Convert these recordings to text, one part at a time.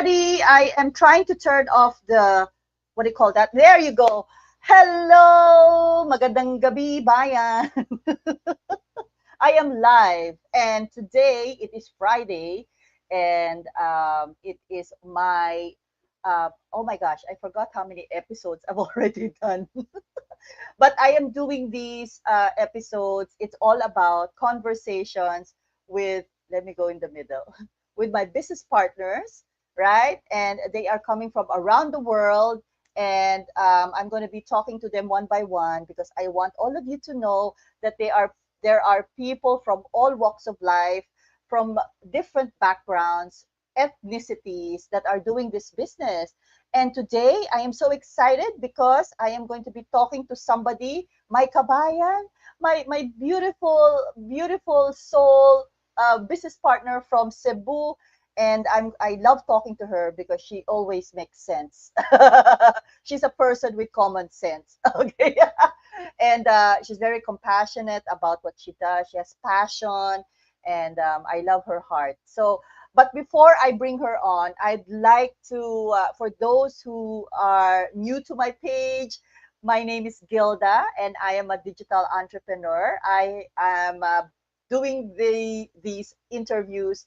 everybody. I am trying to turn off the, what do you call that? There you go. Hello, magandang gabi, bayan. I am live, and today it is Friday, and it is my, oh my gosh, I forgot how many episodes I've already done. But I am doing these episodes. It's all about conversations with, let me go in the middle, with my business partners, right? And they are coming from around the world. And I'm going to be talking to them one by one because I want all of you to know that there are people from all walks of life, from different backgrounds, ethnicities that are doing this business. And today I am so excited because I am going to be talking to somebody, my kabayan, my beautiful soul business partner from Cebu. And I love talking to her because she always makes sense. She's a person with common sense. Okay. And she's very compassionate about what she does. She has passion, and I love her heart. So but before I bring her on, I'd like to, for those who are new to my page, my name is Gilda, and I am a digital entrepreneur. I am doing these interviews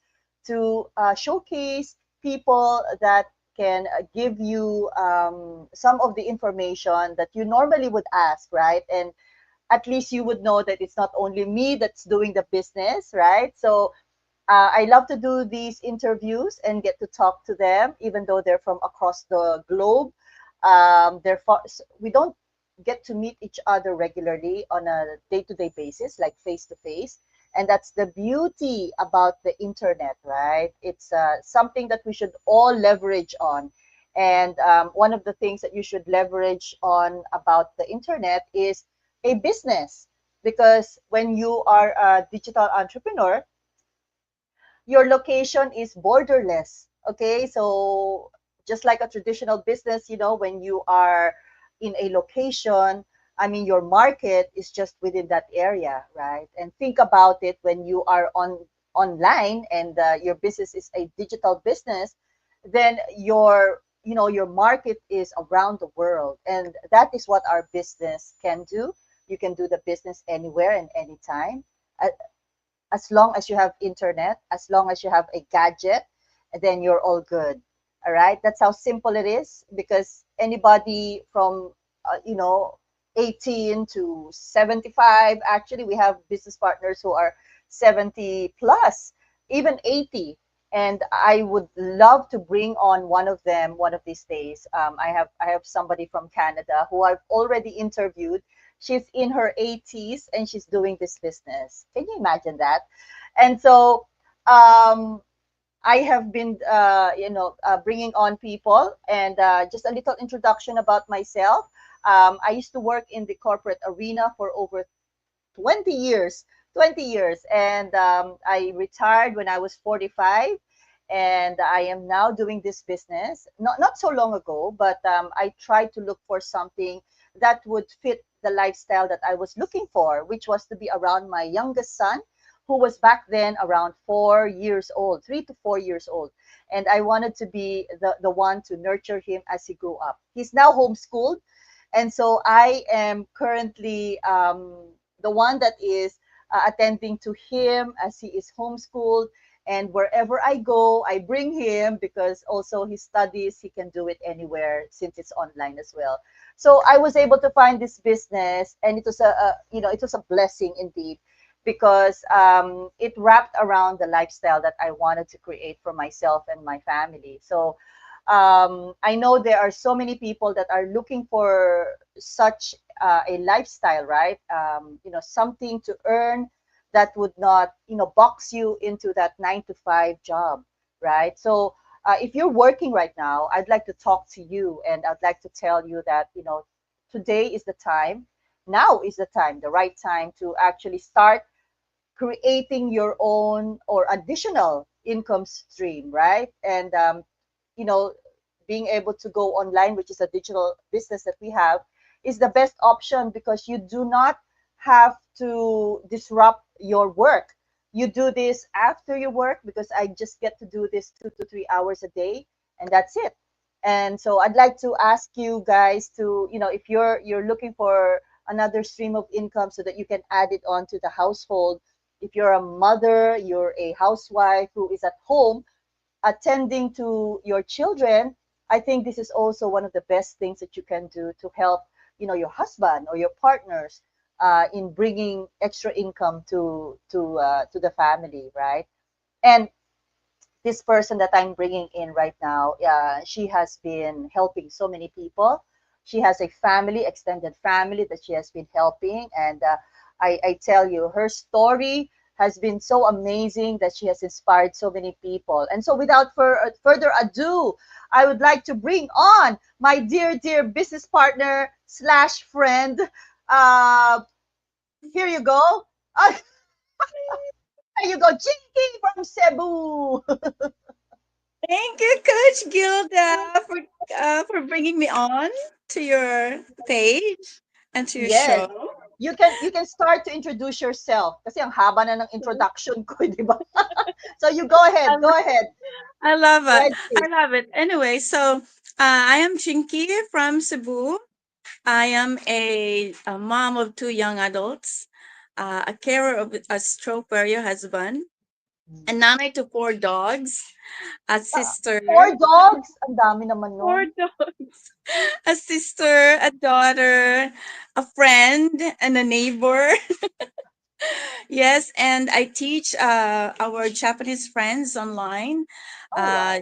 to showcase people that can give you some of the information that you normally would ask, right? And at least you would know that it's not only me that's doing the business, right? So I love to do these interviews and get to talk to them, even though they're from across the globe. We don't get to meet each other regularly on a day-to-day basis, like face-to-face. And that's the beauty about the internet, right? It's something that we should all leverage on. And one of the things that you should leverage on about the internet is a business. Because when you are a digital entrepreneur, your location is borderless. Okay, so just like a traditional business, when you are in a location, I mean, your market is just within that area, right? And think about it, when you are online and your business is a digital business, then your market is around the world, and that is what our business can do. You can do the business anywhere and anytime, as long as you have internet, as long as you have a gadget, then you're all good. All right. That's how simple it is, because anybody from, uh, you know, 18 to 75, actually, we have business partners who are 70 plus, even 80. And I would love to bring on one of them one of these days. I have somebody from Canada who I've already interviewed. She's in her 80s and she's doing this business. Can you imagine that? And so um, I have been, bringing on people, and just a little introduction about myself. I used to work in the corporate arena for over 20 years. 20 years. And I retired when I was 45. And I am now doing this business. Not so long ago, but I tried to look for something that would fit the lifestyle that I was looking for, which was to be around my youngest son, who was back then around 4 years old, 3 to 4 years old. And I wanted to be the one to nurture him as he grew up. He's now homeschooled. And so I am currently the one that is attending to him as he is homeschooled. And wherever I go, I bring him, because also his studies, he can do it anywhere since it's online as well. So I was able to find this business, and it was it was a blessing indeed, because it wrapped around the lifestyle that I wanted to create for myself and my family. So I know there are so many people that are looking for such a lifestyle, right? Something to earn that would not, box you into that 9 to 5 job, right? So if you're working right now, I'd like to talk to you, and I'd like to tell you that, today is the time. Now is the time, the right time to actually start creating your own or additional income stream, right? And you know, being able to go online, which is a digital business that we have, is the best option, because you do not have to disrupt your work. You do this after your work, because I just get to do this 2 to 3 hours a day. and that's it. And so I'd like to ask you guys to, if you're looking for another stream of income so that you can add it on to the household. If you're a mother, you're a housewife who is at home attending to your children, I think this is also one of the best things that you can do to help, your husband or your partners in bringing extra income to the family, right? And this person that I'm bringing in right now, she has been helping so many people. She has a family, extended family that she has been helping. And I tell you, her story has been so amazing that she has inspired so many people. And so, without further ado, I would like to bring on my dear, dear business partner slash friend. Uh, Here you go. There you go, Jinky from Cebu. Thank you, Coach Gilda, for bringing me on to your page and to your Yes. show. You can start to introduce yourself kasi ang haba na ng introduction ko, di ba? So you go I ahead. Go love, ahead. I love Go it. ahead, I please. love it. Anyway, so I am Chinky from Cebu. I am a mom of two young adults, a carer of a stroke warrior husband, a nanny to four dogs, a Ah, sister, four dogs. Ang dami naman nun. four dogs, a sister, a daughter, a friend, and a neighbor. Yes, and I teach our Japanese friends online. Oh, Uh, wow.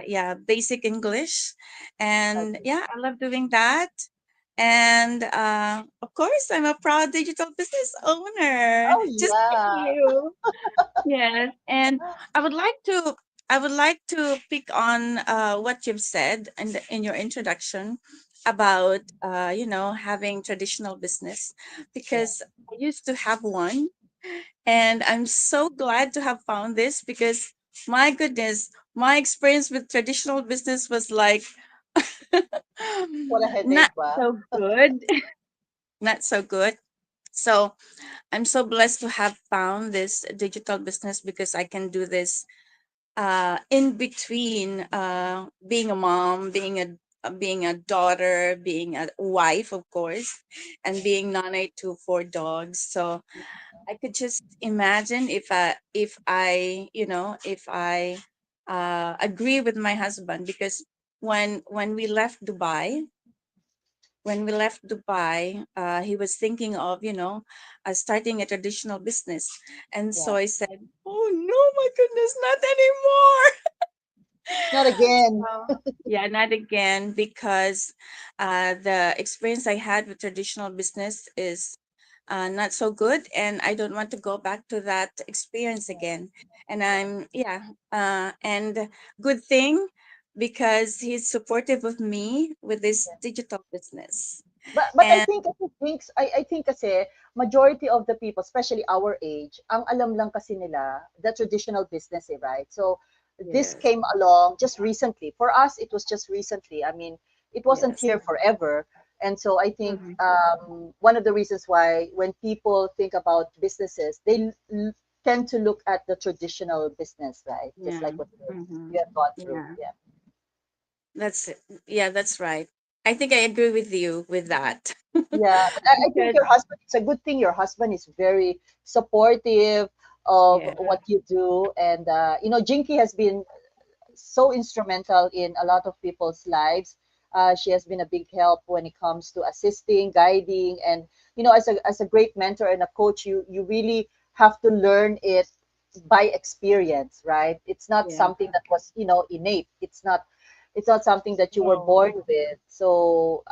yeah, basic English, and Okay. yeah, I love doing that. And of course, I'm a proud digital business owner, Oh, just like yeah. you. Yes, and I would like to I would like to pick on what you've said in your introduction about having traditional business, Yeah. because I used to have one, and I'm so glad to have found this because my goodness, my experience with traditional business was like What a not headache, ba? so good, not so good. So I'm so blessed to have found this digital business because I can do this in between being a mom, being a daughter, being a wife, of course, and being nanny to four dogs. So I could just imagine if I agree with my husband, because when we left Dubai, he was thinking of, starting a traditional business. And so Yeah. I said, oh no, my goodness, not anymore. Not again. So, yeah, not again, because the experience I had with traditional business is not so good, and I don't want to go back to that experience again. And Yeah. and good thing, because he's supportive of me with this Yeah. digital business. But I And think I think kasi majority of the people, especially our age, ang alam lang kasi nila the traditional business, right? So this yes, came along just recently. For us, it was just recently. I mean, it wasn't yes, here forever. And so I think mhm, one of the reasons why when people think about businesses, they tend to look at the traditional business, right? Just yeah, like what hmm, you have gone through. yeah, Yeah. that's it. Yeah, that's right. I think I agree with you with that. Yeah, but I think Because your husband, it's a good thing your husband is very supportive of yeah, what you do. And, Jinky has been so instrumental in a lot of people's lives. She has been a big help when it comes to assisting, guiding, and, as a great mentor and a coach, you really have to learn it by experience, right? It's not yeah, something that was, innate. It's not something that you were no, born with. So,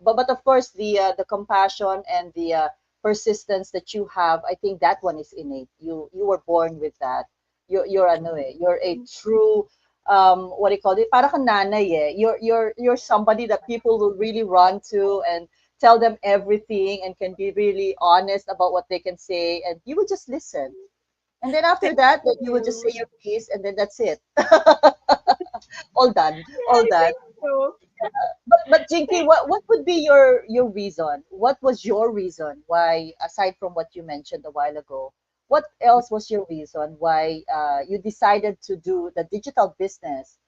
but of course, the compassion and the persistence that you have, I think that one is innate. You were born with that. You're ano eh, you're a true what do you call it? Para kang nanay eh. You're somebody that people will really run to and tell them everything and can be really honest about what they can say, and you will just listen. And then after thank that, then you will just say you. your piece, and then that's it. All done. Yeah, All I done. think so. But Jinky, Thank what would be your reason? What was your reason why, aside from what you mentioned a while ago, what else was your reason why you decided to do the digital business?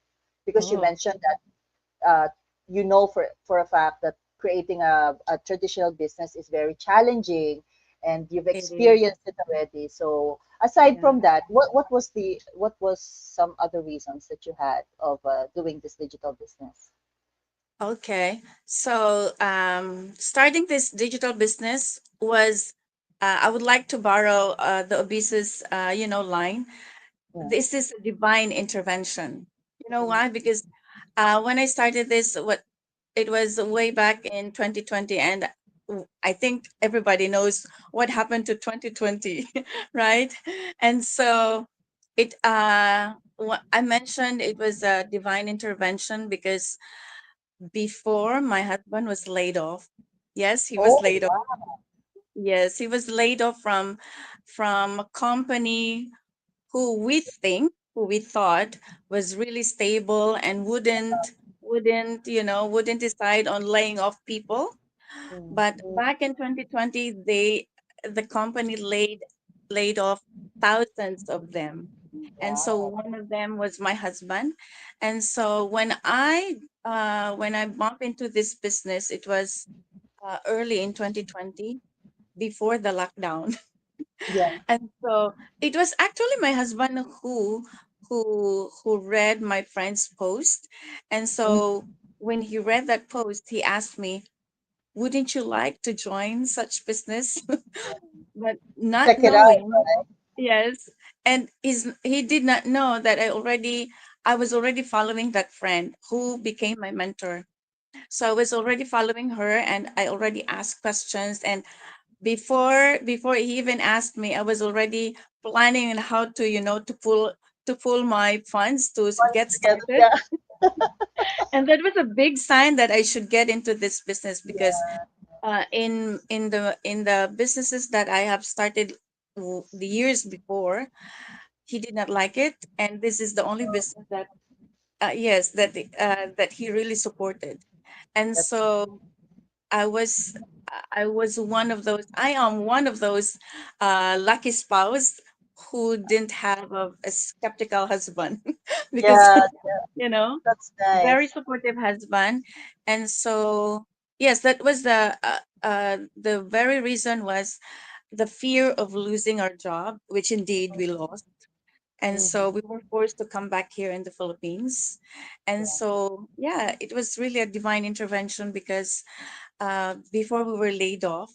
because you Oh, mentioned that you know for a fact that creating a traditional business is very challenging, and you've it is. experienced it already. So aside Yeah. from that, what was some other reasons that you had of doing this digital business? Okay. So, starting this digital business was, I would like to borrow the Obesis, line. Yeah. This is a divine intervention. You know Mm. why? Because when I started this, what it was way back in 2020, and I think everybody knows what happened to 2020, right? And so what I mentioned, it was a divine intervention because before my husband was laid off. Yes, he was Oh, laid off. wow. Yes, he was laid off from a company who we thought was really stable and wouldn't decide on laying off people. Mm. But back in 2020, the company laid off thousands of them. And so Wow. one of them was my husband. And so when I bumped into this business, it was early in 2020 before the lockdown. Yeah. And so it was actually my husband who read my friend's post. And Mm. so when he read that post, he asked me, "Wouldn't you like to join such business?" But not Check it out. knowing, yes, and he did not know that I was already following that friend who became my mentor. So I was already following her, and I already asked questions, and before he even asked me, I was already planning on how to to pull my funds to Once get together. started. Yeah. And that was a big sign that I should get into this business because Yeah. in the businesses that I have started the years before, he did not like it, and this is the only business that yes that he really supported. And That's so I was I am one of those lucky spouse who didn't have a skeptical husband because yeah. you know That's very nice. supportive husband. And so yes, that was the very reason was the fear of losing our job, which indeed we lost. And so Mm-hmm. we were forced to come back here in the Philippines. And Yeah. so yeah, it was really a divine intervention because before we were laid off,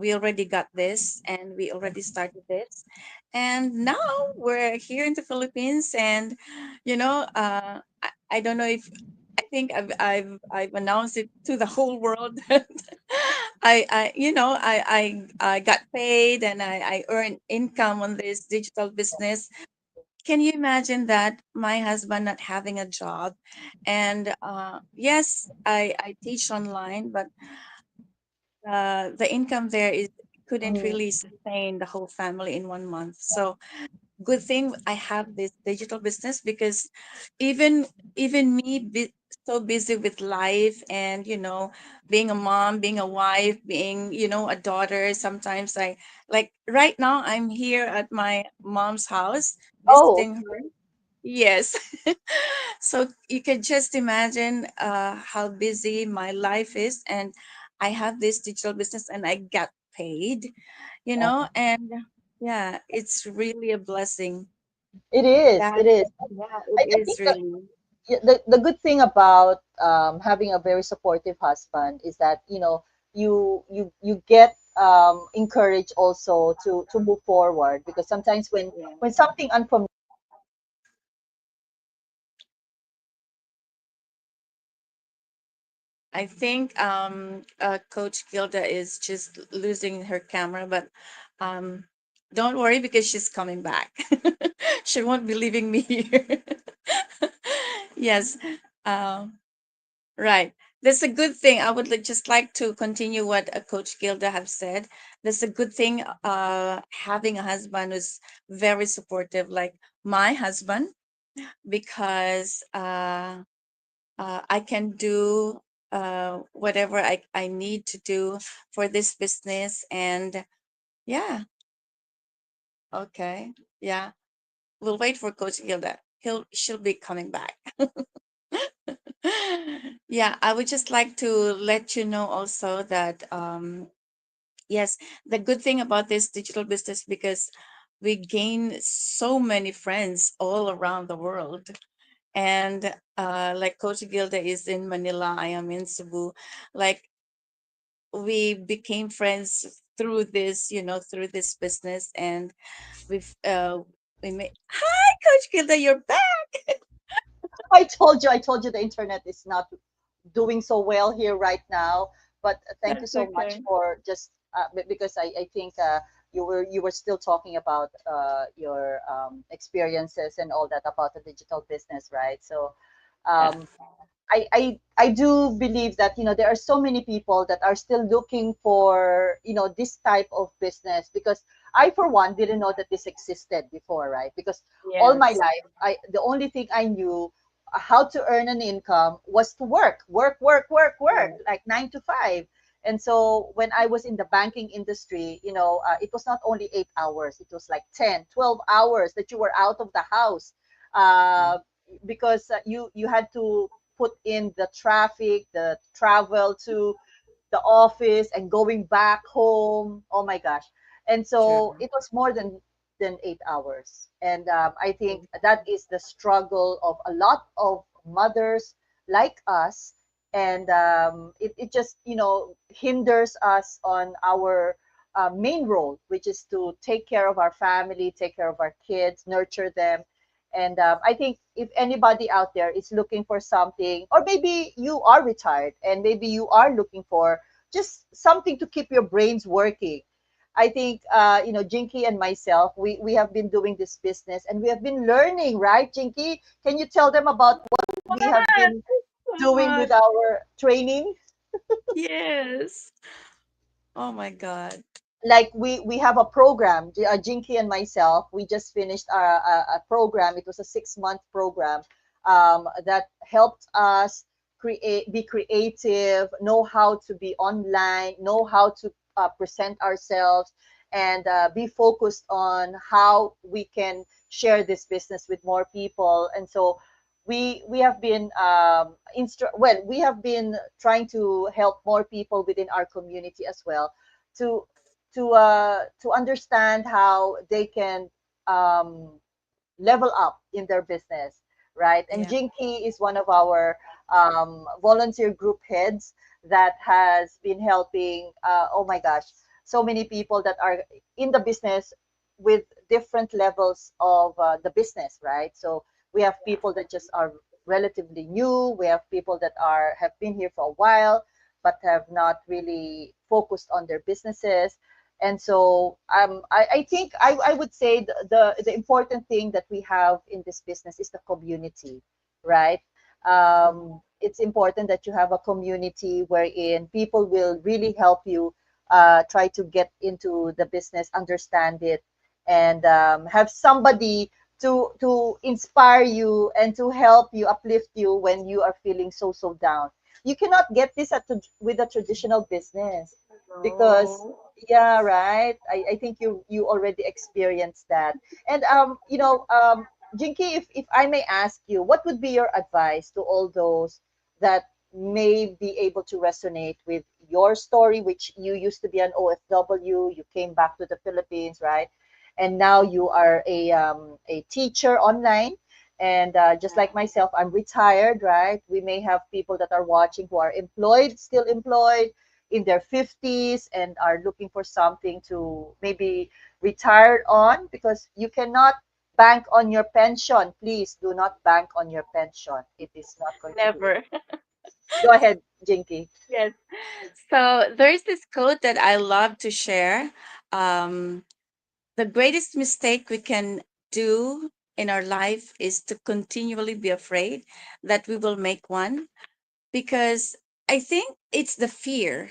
we already got this and we already started this. And now we're here in the Philippines, and I don't know if I think I've announced it to the whole world that I got paid and I earned income on this digital business. Can you imagine that my husband not having a job? And yes, I teach online, but the income there is couldn't Mm. really sustain the whole family in 1 month. So good thing I have this digital business because even even me so busy with life and being a mom, being a wife, being a daughter. Sometimes I like right now I'm here at my mom's house Oh, visiting her. Yes. So you can just imagine how busy my life is, and I have this digital business and I get paid, yeah. and yeah, it's really a blessing. It is. That It is. yeah, it I is think that really. the good thing about having a very supportive husband is that you get encouraged also to move forward, because sometimes Yeah. when something unfamiliar. I think Coach Gilda is just losing her camera, but um, don't worry because she's coming back. She won't be leaving me here. Yes. Um, right. That's a good thing. I would just like to continue what Coach Gilda have said. That's a good thing. Having a husband who's very supportive, like my husband, because I can do whatever I need to do for this business. And yeah, okay. Yeah. We'll wait for Coach Gilda. she'll be coming back. Yeah, I would just like to let you know also that yes, the good thing about this digital business, because we gain so many friends all around the world. And like Coach Gilda is in Manila, I am in Cebu. Like we became friends through this, through this business, and we've we made. Hi, Coach Gilda, you're back. I told you the internet is not doing so well here right now. But thank you That's so much okay. for just because I think you were still talking about your experiences and all that about the digital business, right? So Yeah. um, I do believe that there are so many people that are still looking for this type of business, because I for one didn't know that this existed before, right? Because all my Yes. life the only thing I knew how to earn an income was to work Yeah. like 9 to 5. And so when I was in the banking industry, it was not only 8 hours, it was like 10, 12 hours that you were out of the house, uh, because you had to put in the traffic, the travel to the office and going back home. Oh my gosh. And so True. it was more than 8 hours. And I think that is the struggle of a lot of mothers like us. And it just hinders us on our main role, which is to take care of our family, take care of our kids, nurture them. And I think if anybody out there is looking for something, or maybe you are retired and maybe you are looking for just something to keep your brains working, I think Jinky and myself, we have been doing this business and we have been learning, right, Jinky? Can you tell them about what we have What? been So doing much. with our training? Yes. Oh my God. Like we have a program, Jinky and myself, we just finished a program. It was a 6-month program that helped us be creative, know how to be online, know how to present ourselves, and be focused on how we can share this business with more people. And so we have been we have been trying to help more people within our community as well, to to understand how they can um, level up in their business, right? And Yeah. Jinky is one of our volunteer group heads that has been helping. Oh my gosh, so many people that are in the business with different levels of the business, right? So we have people that just are relatively new. We have people that have been here for a while but have not really focused on their businesses. And so I think I would say the important thing that we have in this business is the community, right? It's important that you have a community wherein people will really help you try to get into the business, understand it, and have somebody to inspire you and to help you, uplift you when you are feeling so down. You cannot get this with a traditional business, because No. yeah, right. I think you already experienced that. And Jinky, if I may ask you, what would be your advice to all those that may be able to resonate with your story, which you used to be an OFW, you came back to the Philippines, right? And now you are a teacher online. And just like myself, I'm retired, right? We may have people that are watching who are employed, still employed in their 50s, and are looking for something to maybe retire on, because you cannot bank on your pension. Please do not bank on your pension. It is not going to do it. Never. Go ahead, Jinky. Yes. So there's this quote that I love to share. Um, the greatest mistake we can do in our life is to continually be afraid that we will make one, because I think it's the fear,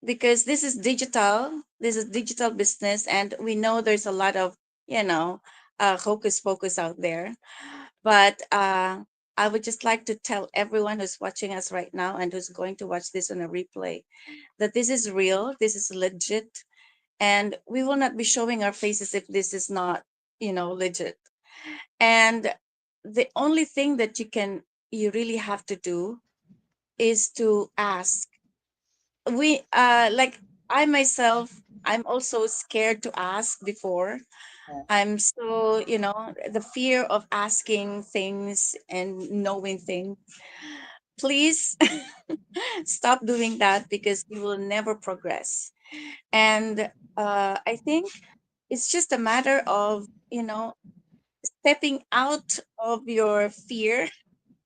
because this is digital business, and we know there's a lot of, you know hocus pocus out there. But I would just like to tell everyone who's watching us right now and who's going to watch this on a replay, that this is real, this is legit, and we will not be showing our faces if this is not, legit. And the only thing that you really have to do is to ask. We like I myself, I'm also scared to ask before. Yeah. I'm so, the fear of asking things and knowing things. Please stop doing that because you will never progress. And I think it's just a matter of, stepping out of your fear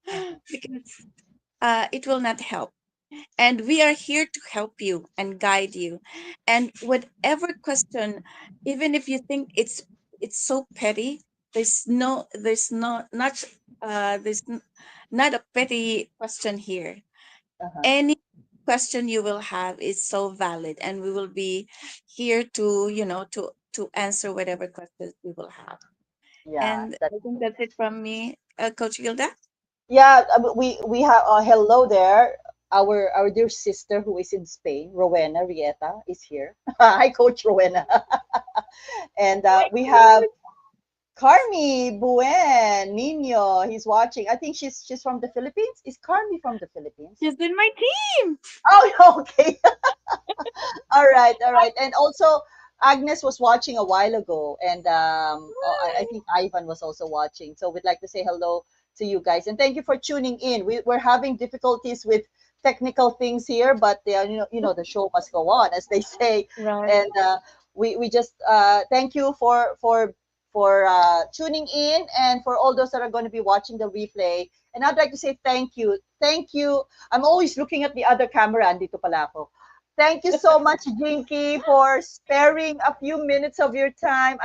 Mhm. because it will not help. And we are here to help you and guide you. And whatever question, even if you think it's so petty, there's not a petty question here. Uh-huh. Any question you will have is so valid, and we will be here to, to answer whatever questions we will have. Yeah, And that's I think true. that's it from me, Coach Gilda. Yeah, we have hello there. Our dear sister who is in Spain, Rowena Rieta, is here. Hi, Coach Rowena. And My we have God, Carmi Buen Nino. He's watching. I think she's from the Philippines. Is Carmi from the Philippines? she's in my team. Oh, okay. All right, all right. And also, Agnes was watching a while ago, and I think Ivan was also watching. So we'd like to say hello to you guys, and thank you for tuning in. We're having difficulties with technical things here, but the show must go on, as they say. Right. And we just thank you for tuning in, and for all those that are going to be watching the replay. And I'd like to say thank you. I'm always looking at the other camera, andito pala ako. Thank you so much, Jinky, for sparing a few minutes of your time.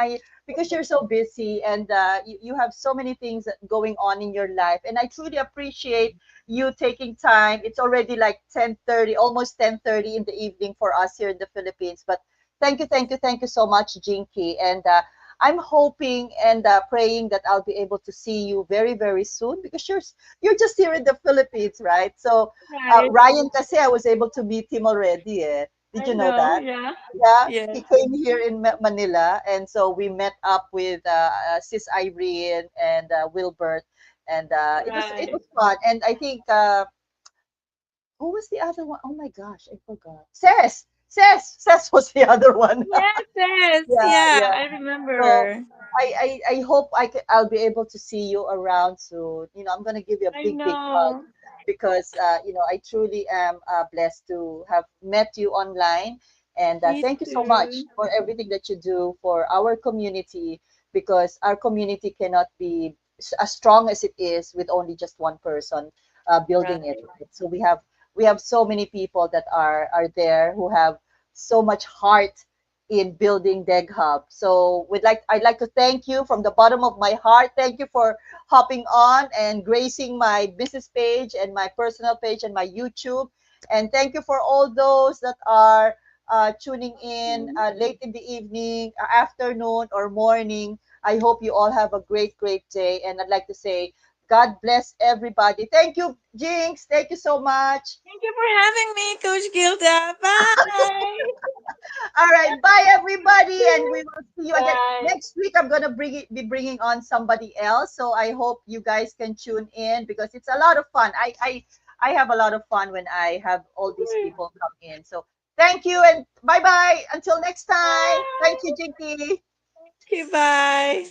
Because you're so busy, and you have so many things going on in your life, and I truly appreciate you taking time. It's already like 10:30, almost 10:30 in the evening for us here in the Philippines. But thank you so much, Jinky, and I'm hoping and praying that I'll be able to see you very, very soon, because you're just here in the Philippines, right? So Right. Ryan kasi I was able to meet him already. Eh. Did I you know know. that? Yeah. Yeah, Yeah. he came here in Manila, and so we met up with Sis Irene and Wilbert, and it Right. was fun. And I think who was the other one? Oh my gosh, I forgot. Cess was the other one. Yes, yes. Yeah, Yeah, yeah. I So remember. I hope I'll be able to see you around soon. I'm gonna give you a I big hug, know. because I truly am blessed to have met you online. And Me thank you so much too. for everything that you do for our community, because our community cannot be as strong as it is with only just one person building it. Right. Right? So we have so many people that are there who have so much heart in building Deg Hub. So I'd like to thank you from the bottom of my heart. Thank you for hopping on and gracing my business page and my personal page and my YouTube. And thank you for all those that are tuning in Mhm. late in the evening, afternoon, or morning. I hope you all have a great day. And I'd like to say, God bless everybody. Thank you, Jinx. Thank you so much. Thank you for having me, Coach Gilda. Bye. All right, bye everybody, and we will see you again Bye. next week. I'm gonna be bringing on somebody else, so I hope you guys can tune in, because it's a lot of fun. I have a lot of fun when I have all these people come in. So thank you, and bye bye until next time. Thank you, Bye. Jinky. Okay, bye.